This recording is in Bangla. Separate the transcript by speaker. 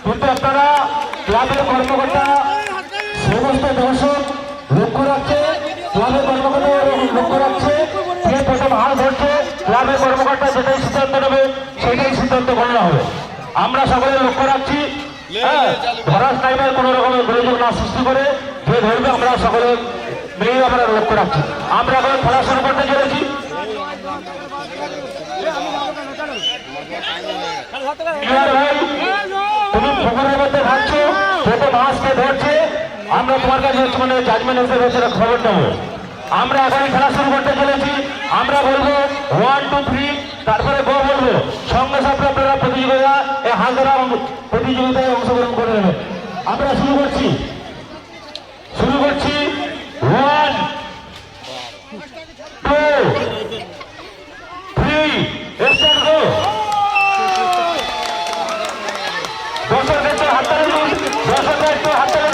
Speaker 1: কিন্তু আপনারা ক্লাবের কর্মকর্তা সমস্ত দর্শক লক্ষ্য রাখছে, ক্লাবের কর্মকর্তা লক্ষ্য রাখছে, কে প্রথম হাল ধরছে ক্লাবের কর্মকর্তা যেটাই সিদ্ধান্ত নেবে সেটাই সিদ্ধান্ত গণনা হবে। আমরা সকলে লক্ষ্য রাখছি, ধরার টাইমের কোনো রকমের গোলযোগ না সৃষ্টি করে যে ধরবে আমরা সকলে মিলিয়ে আমরা লক্ষ্য রাখছি। আমরা এখন খেলা শুরু করতে চলেছি। ভাই তুমি পুকুরের মধ্যে থাকছো, প্রথম মাছকে ধরছে, আমরা তোমার কাছে মানে জাজমেন্ট হিসেবে খবর নেবো। আমরা এখন খেলা শুরু করতে চলেছি। আমরা বলবো 1 2 3, তারপরে গো বলবো, সঙ্গে সঙ্গে আপনারা প্রতিযোগিতা এই হাজারা প্রতিযোগিতায় অংশগ্রহণ করে নেবেন। আমরা শুরু করছি 1 2 3 স্টার্ট গো। দর্শকদের হাততালি দিন, দর্শকদের একটু হাততালি